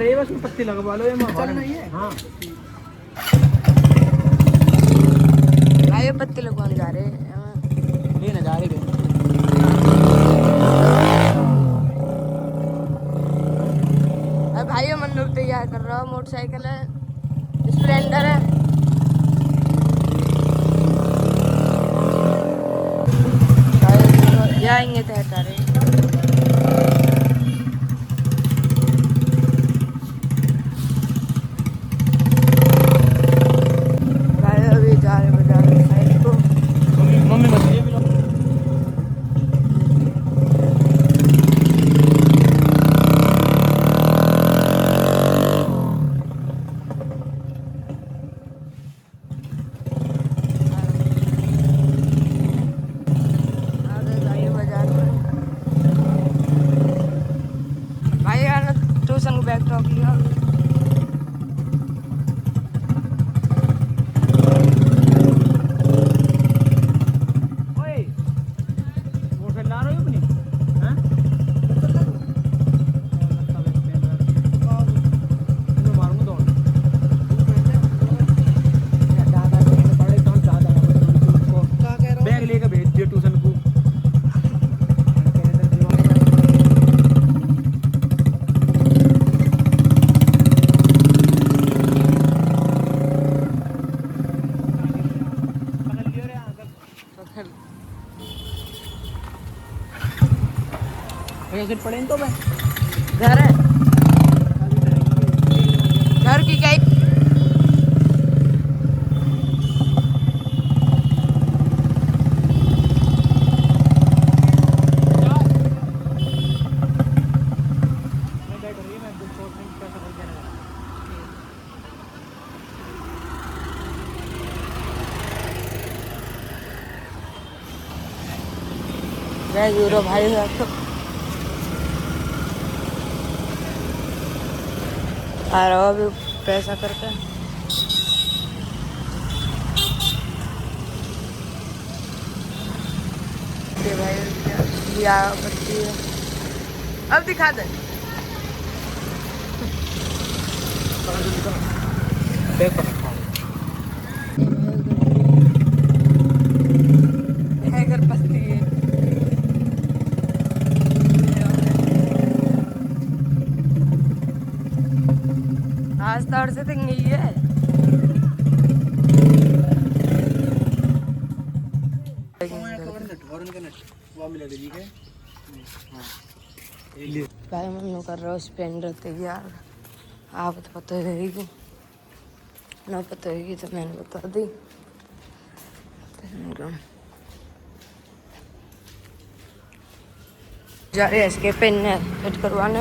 रही है, बस में पत्ती लगवा लो, ये चल नहीं है। हाँ भाई पत्ती लगवाने जा रहे हैं, लेने जा रहे हैं। भाई मन लोग तैयार कर रहा हूँ, मोटरसाइकिल है, स्प्लेंडर है। जाएंगे तय करें। भाई अभी जा रहे बाजार साइड को। मम्मी मछली भी लो। भाई यार ट्यूशन को बैग टॉक लिया। पड़े तो मैं घर है, घर की क्या यूरो भाई तो आ रहा अभी पैसा करके। ये भाई लिया बत्ती है, अब दिखा दे। घर पत्ती है, आज तो और से तंगी है। भाई मन कर रहा हूँ स्प्लेंडर तैयार। आप तो पता रहेगी ना, पता रहेगी तो मैंने बता दी। जा रहे इसके पेन फिट करवाने।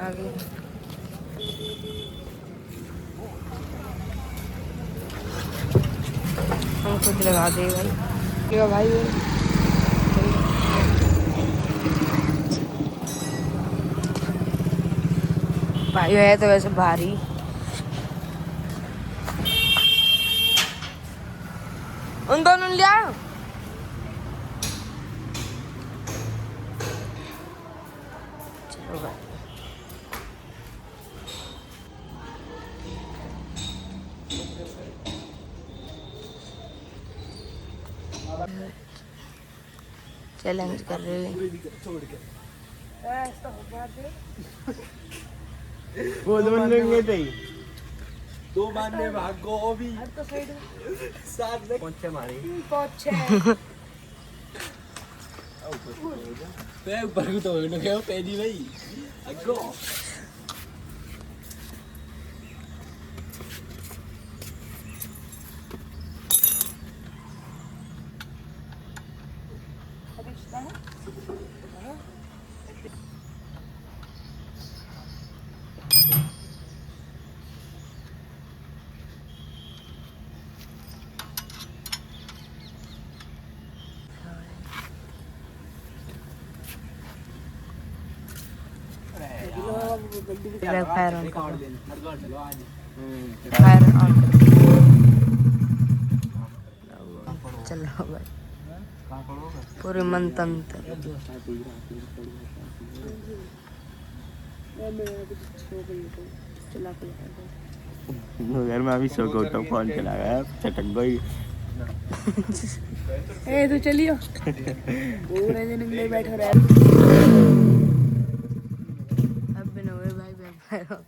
आगे हम खुद लगा देगा भाई। भाई है तो वैसे भारी। उन दोनों ने लिया चलो भाई। चैलेंज कर रहे हैं वो दो बांधने भागो भी साथ में पहुंचे मारी पे ऊपर को तो न गयो पेदी भाई अगो फायर ऑन फायर ऑन चलो भाई पूरे मन तन तक। घर में अभी सो गया तो फोन चला गया चटक गई। ए तो चलियो पूरे दिन ले बैठो रहे। अब बिना हुए भाई बैठ अब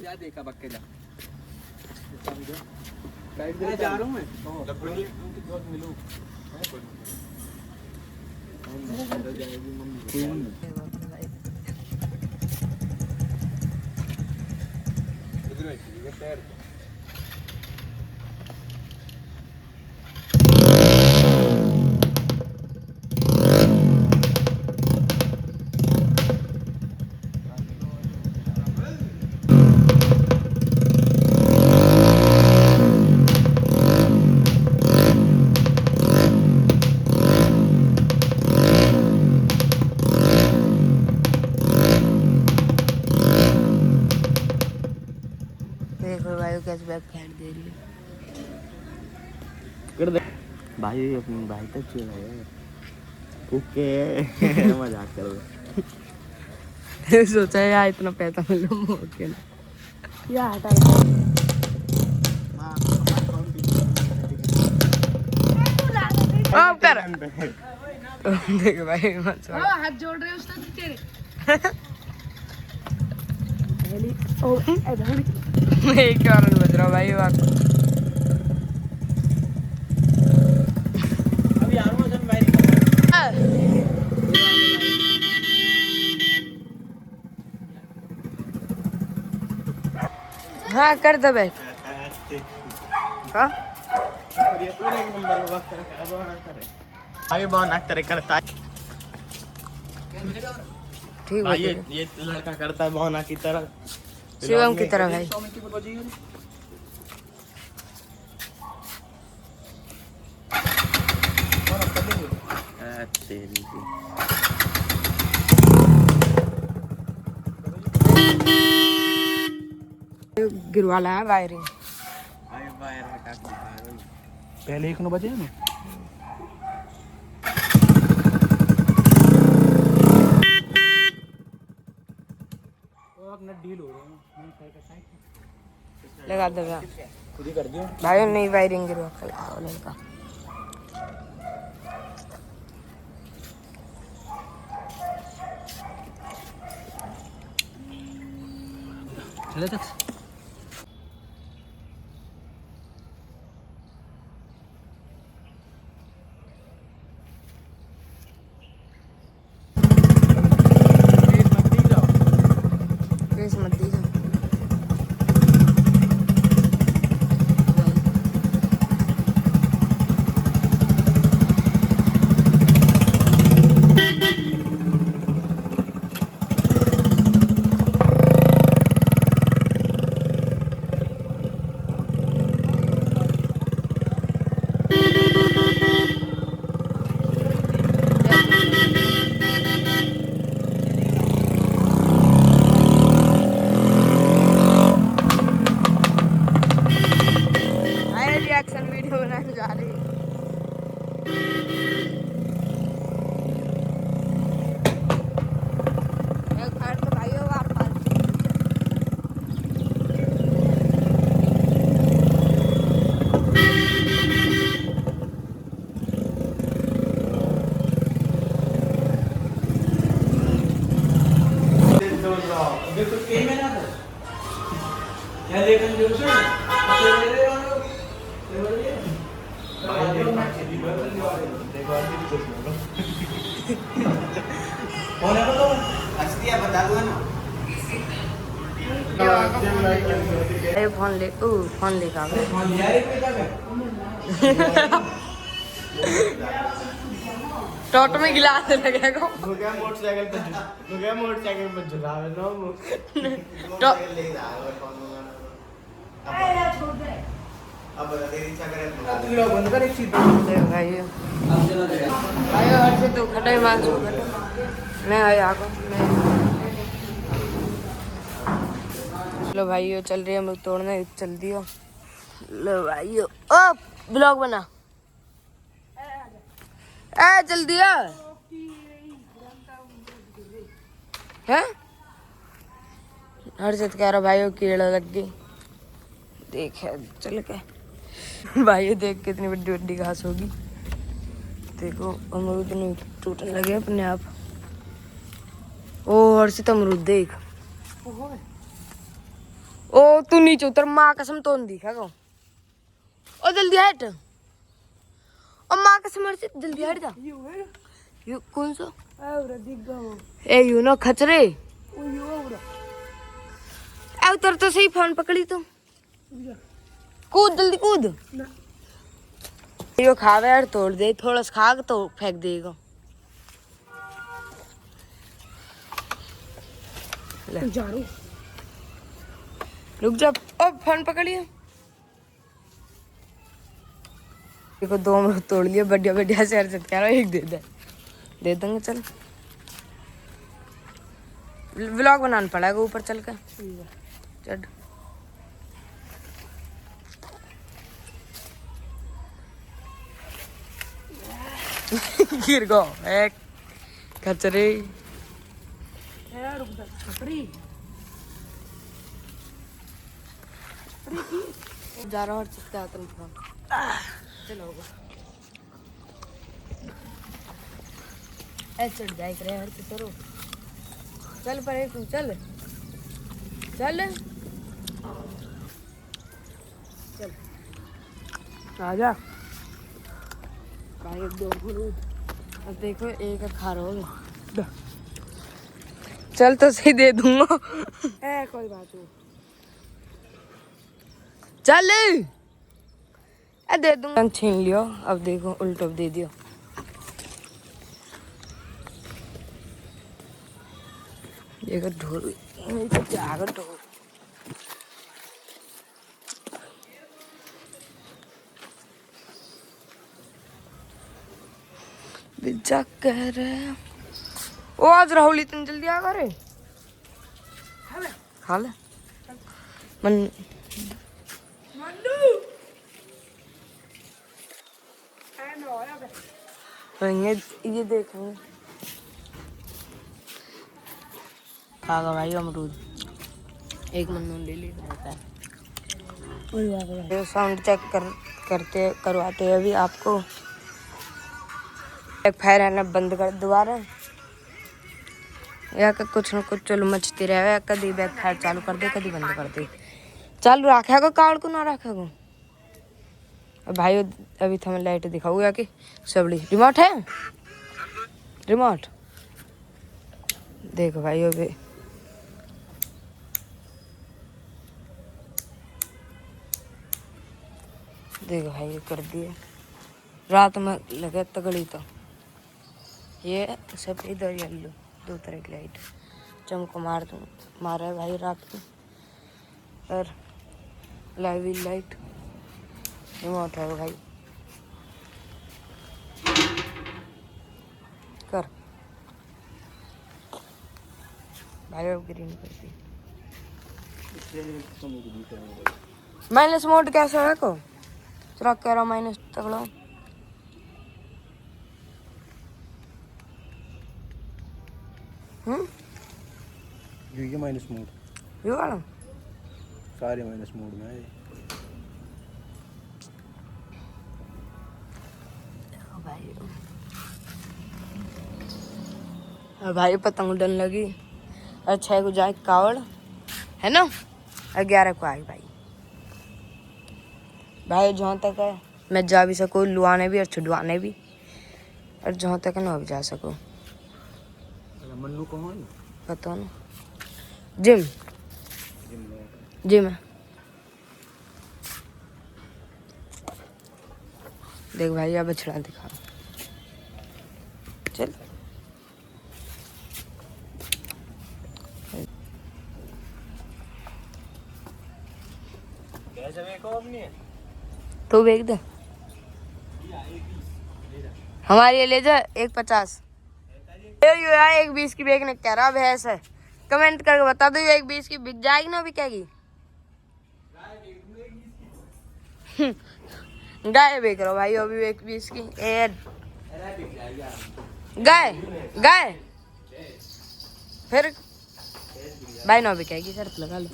यार देखा बक्के जा जा रहा हूं मैं मिलूं कैसे बैग फेंक दे रही है। कर दे भाई अपनी भाई तक चल रहा है ओके मजाक कर रहा सोचा यार इतना पैसा मिलो ओके ना या हटा अब कर देख भाई मत हाथ जोड़ रहे उस्ताद तेरे पहली ओ इधर एक कारण बज रहा भाई बात अभी यार मैं जब मैं हाँ कर दे भाई हाँ आगे बहुत नाक तरह करता है ठीक भाई है ये लड़का करता है भावना की तरह शिवम की तरह भाई गिरवाला है वायरिंग पहले 1 बजे ना अपना डील हो रहा है लगा दे भैया खुद ही कर दियो भाई नहीं वायरिंग गिरवा कर लड़का चले तक मत दीजिए रिएक्शन वीडियो बनाने जा रही है घर तो भाई होगा आप देखो के में ना क्या देखन जो से फोन लेगा टोट में गिलास लगेगा मोटरसाइकिल पर झुला बंद कर एक चीज भाई हर से तो खटाई मांग मैं भाई आगो चलो भाई चल रही है हम लोग तोड़ने चल दियो लो भाई ओ ब्लॉग बना ए जल्दी आ है हर्षित कह रहा भाई कीड़ा लग गई देख चल के भाई देख कितनी बड़ी बड़ी घास होगी देखो अमरूद नहीं टूटने लगे अपने आप ओ हर्षित अमरूद देख ओ तू नीचे उतर माँ कसम तो नहीं दिखा को ओ जल्दी हट ओ माँ कसम हर्षित जल्दी हट जा यू कौन सा ए यू ना खचरे ए उतर तो सही फोन पकड़ी तो कूद जल्दी कूद यो खावे यार तोड़ दे थोड़ा सा खा तो फेंक देगा रुक जा ओ फोन पकड़िए देखो 2 अमरूद तोड़ लिए बढ़िया बढ़िया से हर्षित कह रहा एक दे देंगे चल व्लॉग बनाना पड़ेगा ऊपर चल कर चढ़ गिर गो एक कचरे जा रहा और चित्ता तुम चलो ऐसे चढ़ जाए करे हर चलो चल पर तू चल चल चल आजा भाई 2 अमरूद अब देखो एक खा रहा चल तो सही दे दूंगा ए कोई बात नहीं चल ए दे दूंगा छीन लियो अब देखो उल्टो दे दियो देखो ढोल जाकर ढोल बिजा कह रहे ओ आज राहुल इतनी जल्दी आ गए खा ले मन ये देखेंगे खागा भाई अमरूद एक मन्नू ले ली साउंड चेक करवाते हैं अभी आपको एक फायर है ना बंद कर दोबारा या कुछ न कुछ चलो मचती रहे कभी बैक फायर चालू कर दे कभी बंद कर दे चालू रखे को कार्ड को ना रखे को भाई अभी तो हमें लाइट दिखाऊँ या कि सबड़ी रिमोट है रिमोट देखो भाई अभी देखो भाई ये कर दिए रात में लगे तगड़ी तो ये सफेद और येलो 2 तरह की लाइट चमको मारा भाई रात को और लाइव लाइट रिमोट है भाई कर भाई अब ग्रीन कर दी माइनस मोड कैसे है को चला कह रहा माइनस तगड़ा ये माइनस मोड ये वाला सारे माइनस मोड में है भाई पतंग उड़न लगी और 6 को जाए कावड़ है ना 11 को आई भाई भाई जहाँ तक है मैं जा भी सकूँ लुआने भी और छुड़वाने भी और जहाँ तक है ना भी जा सकूँ मन्नू कौन पता ना जिम है देख भाई अब बछड़ा दिखा चल तो बेच दे हमारे ले जा 1.50 1.20 की बेचने कह रहा भैंस है कमेंट करके बता दो 1.20 की बिक जाएगी ना बिकेगी गाय बेच रहा भाई अभी 1:20 की एड गाय गाय फिर भाई 9 बिकेगी शर्त लगा लो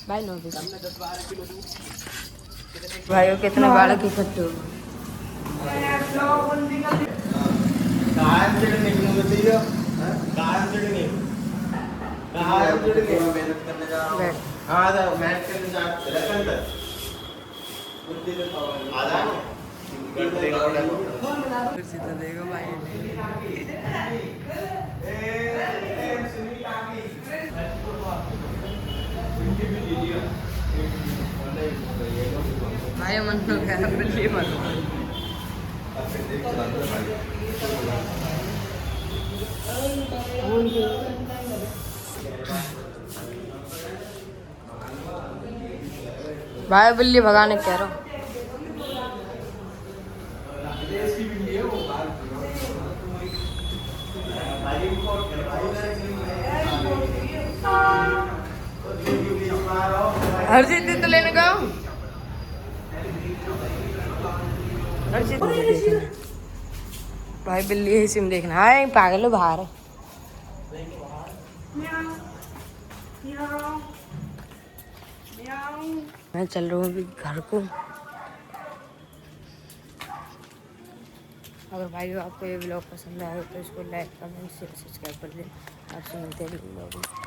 भाई 9 बिकेगी भाइयों कितने बालक इकट्ठे हो देखो भाई भाई मन तो कह बिल्ली मत भाई बिल्ली भगाने कह रहा हूँ हर्षित तो लेने गया हूँ हर्षित भाई बिल्ली है सिम देखना हाय पागल हो बाहर मैं चल रहा हूँ अभी घर को अगर भाई आपको ये ब्लॉग पसंद आया तो इसको लाइक कमेंट शेयर सब्सक्राइब कर दें आपसे मिलते हैं